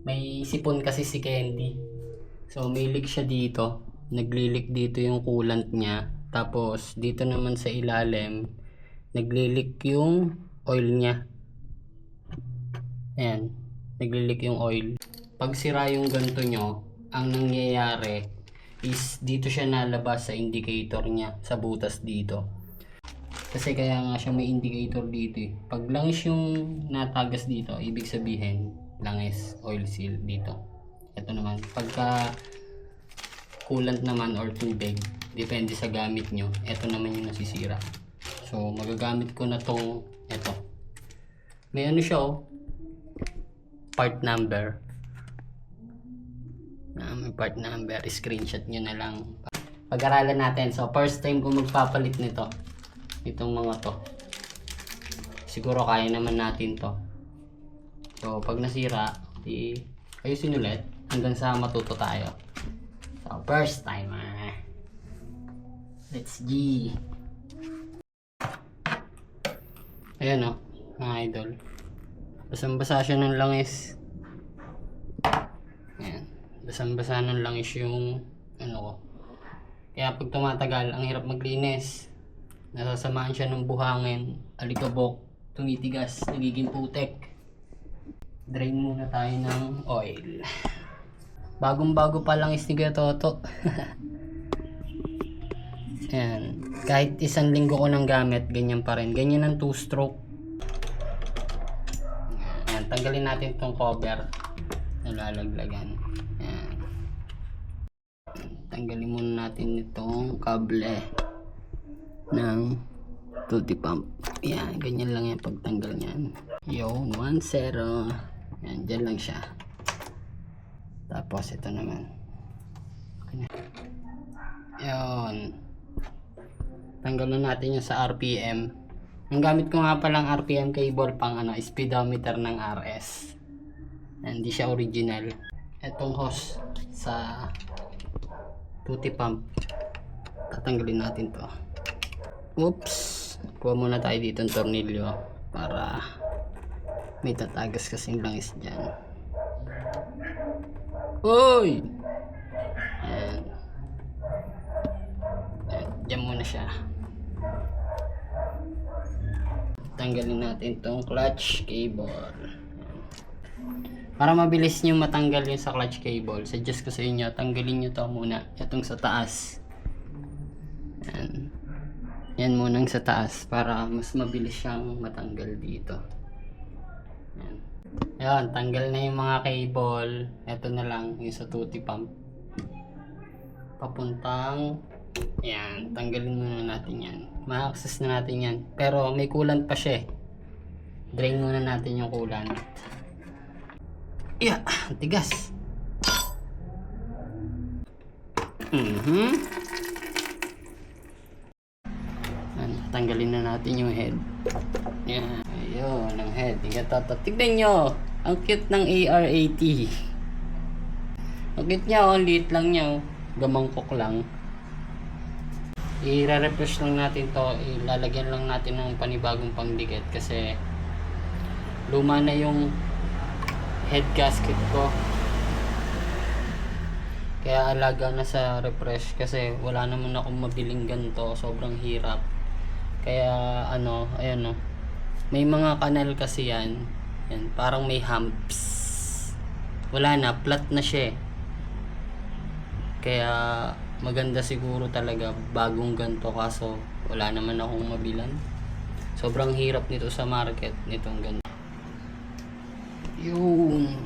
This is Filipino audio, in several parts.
May sipon kasi si Candy. So may leak siya dito. Nagli-leak dito yung coolant niya. Tapos dito naman sa ilalim, nagli-leak yung oil niya. Ayan, nagli-leak yung oil. Pag sira yung ganito nyo, ang nangyayari is dito siya nalabas sa indicator niya, sa butas dito. Kasi kaya nga siya may indicator dito eh. Pag langis yung natagas dito, ibig sabihin langis, oil seal dito. Ito naman, pagka coolant naman or tubig, depende sa gamit nyo, ito naman yung nasisira. So magagamit ko na tong ito. May ano siya oh, part number. May part number, screenshot nyo na lang. Pag-aralan natin. So first time ko magpapalit nito. Itong mga to. Siguro kaya naman natin to. So pag nasira, ayusin ulit hanggang sa matuto tayo. So first time. Let's G. Ayan o, mga idol. Basang-basa siya ng langis. Ayan. Basang-basa ng langis yung ano ko. Kaya pag tumatagal, ang hirap maglinis. Nasasamaan siya ng buhangin, alikabok, tumitigas, nagiging putek. Drain muna tayo ng oil. Bagong-bago pa lang ni Kuya Toto. Ayan. Kahit isang linggo ko nang gamit, ganyan pa rin. Ganyan ang 2-stroke. Ayan. Tanggalin natin itong cover. Nalalaglagan. Ayan. Tanggalin muna natin itong kable ng tutti pump. Yan, ganyan lang yan pagtanggal niyan. Yun, 1-0. Yan, dyan lang siya. Tapos ito naman. Yun. Tanggalan natin yung sa RPM. Ang gamit ko nga palang RPM cable pang speedometer ng RS. Hindi siya original. Itong hose sa tutti pump. Tatanggalin natin to. Oops, kuha muna tayo dito ng tornilyo para may tatagas kasing langis dyan. Uy! Ayan. Ayan, dyan muna siya. Tanggalin natin tong clutch cable. Ayan. Para mabilis nyo matanggal yung sa clutch cable, suggest ko sa inyo, tanggalin nyo to muna. Itong sa taas. Ayan. Yan munang sa taas para mas mabilis siyang matanggal dito. Yan. Ayan, tanggal na yung mga cable. Ito na lang yung sa tutti pump. Papuntang, yan, tanggalin muna natin yan. Ma-access na natin yan. Pero may coolant pa siya eh. Drain muna natin yung coolant. Yeah, tigas. Tanggalin na natin yung head. Yan. Ayun, ang head. Tignan nyo. Ang cute ng AR-80. Ang cute niya, ang liit lang niya. Gamangkok lang. I-refresh lang natin to. Ilalagyan lang natin ng panibagong pangdikit kasi luma na yung head gasket ko. Kaya alaga na sa refresh kasi wala naman akong mabiling ganito. Sobrang hirap. Kaya ayan o. May mga kanal kasi yan. Yan, parang may humps. Wala na, flat na siya eh. Kaya maganda siguro talaga bagong ganito kaso wala naman akong mabilan. Sobrang hirap nito sa market, nitong ganito. Yun.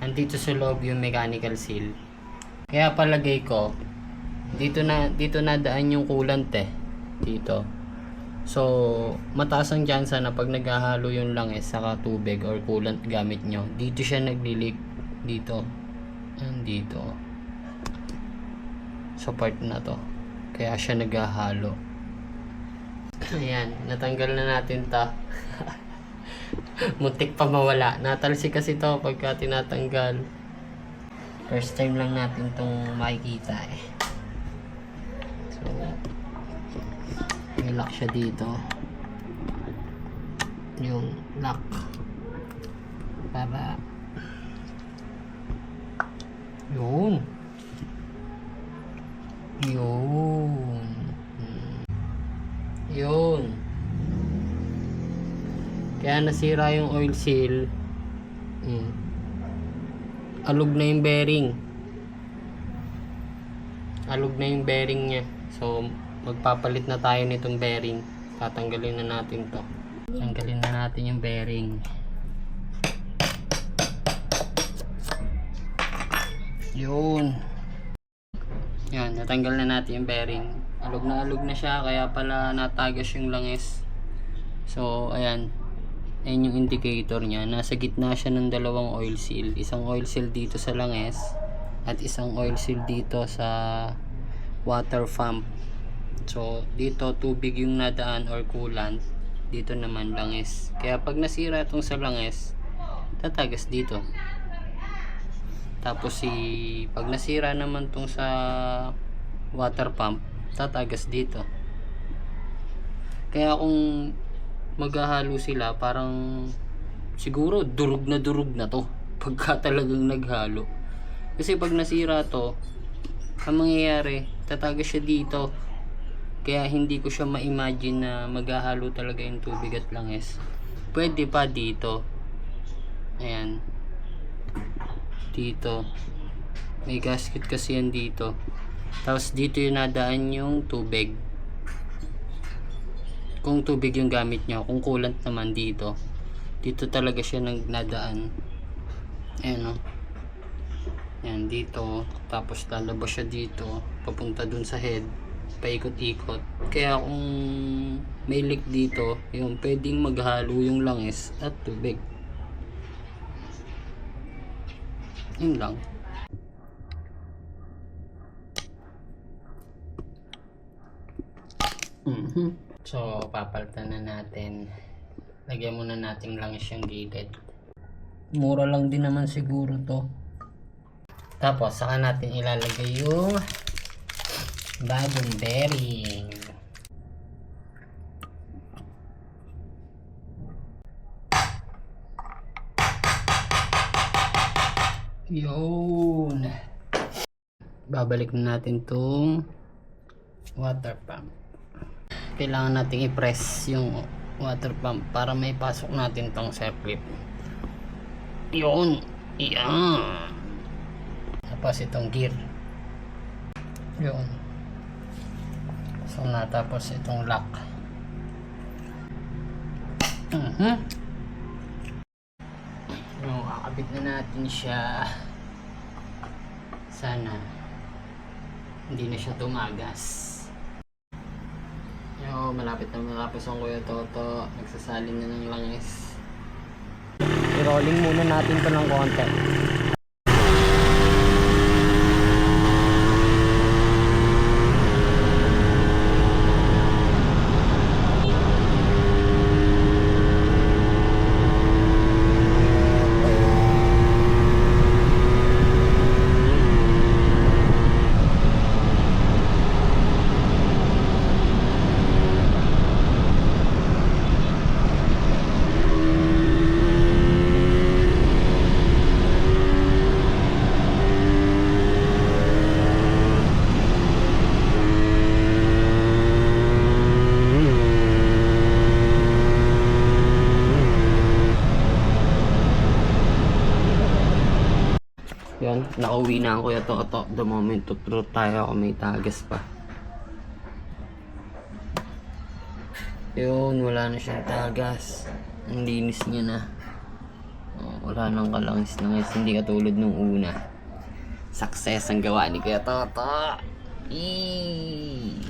Andito sa loob yung mechanical seal. Kaya palagay ko, dito na daan yung coolant eh. Dito. So, mataas ang chance na pag naghahalo yung langis saka tubig or coolant gamit nyo, dito siya nagli-leak. Dito. And dito. Sa part na to. Kaya siya naghahalo. Ayan. Natanggal na natin ta. Muntik pa mawala. Natalsi kasi to pagka tinatanggal. First time lang natin tong makikita eh. So, may lock siya dito. Yung lock. Para Yun. Yun. Yun. Kaya nasira yung oil seal. Alog na yung bearing. Alog na yung bearing niya. So, magpapalit na tayo nitong bearing. Tatanggalin na natin to. Tanggalin na natin yung bearing. Yun. Yan, natanggal na natin yung bearing. Alog na siya, kaya pala natagas yung langis. So, ayan. Ayan yung indicator niya. Nasa gitna siya ng dalawang oil seal. Isang oil seal dito sa langis at isang oil seal dito sa water pump. So, dito tubig yung nadaan or coolant. Dito naman langis. Kaya pag nasira itong sa langis, tatagas dito. Tapos pag nasira naman tong sa water pump, tatagas dito. Kaya kung maghahalo sila, parang siguro durug na to pagka talagang naghalo. Kasi pag nasira to, ang mangyayari, tatagas siya dito. Kaya hindi ko siya ma-imagine na maghahalo talaga yung tubig at langis. Pwede pa dito. Ayan. Dito. May gasket kasi yan dito. Tapos dito yung nadaan yung tubig. Kung tubig yung gamit nyo. Kung coolant naman dito. Dito talaga siya nadaan. Ayan o. Ayan dito. Tapos lalabas siya dito. Papunta dun sa head. Paikot-ikot. Kaya kung may leak dito, yung pwedeng maghalo yung langis at tubig. Yun lang. So, papalitan na natin. Lagyan muna natin langis yung gilid. Mura lang din naman siguro to. Tapos, saka natin ilalagay yung bagong bearing. Yun. Babalik na natin tong water pump. Kailangan natin i-press yung water pump para may pasok natin tong circlip. Yun. Yan. Tapos itong gear. Yun. So natapos itong lock. No, kakabit na natin siya. Sana hindi na siya tumagas. Yo, malapit na matapos ang Kuya Toto. Nagsasalin na ng langis. I-rolling muna natin to ng konti. Yan, nakauwi na ang Kuya Toto. The moment to truth tayo kung may tagas pa. Yun, wala na siyang tagas. Ang linis niya na. Oh, wala nang kalangis-langis. Hindi katulad nung una. Success ang gawa ni Kuya Toto. Eee!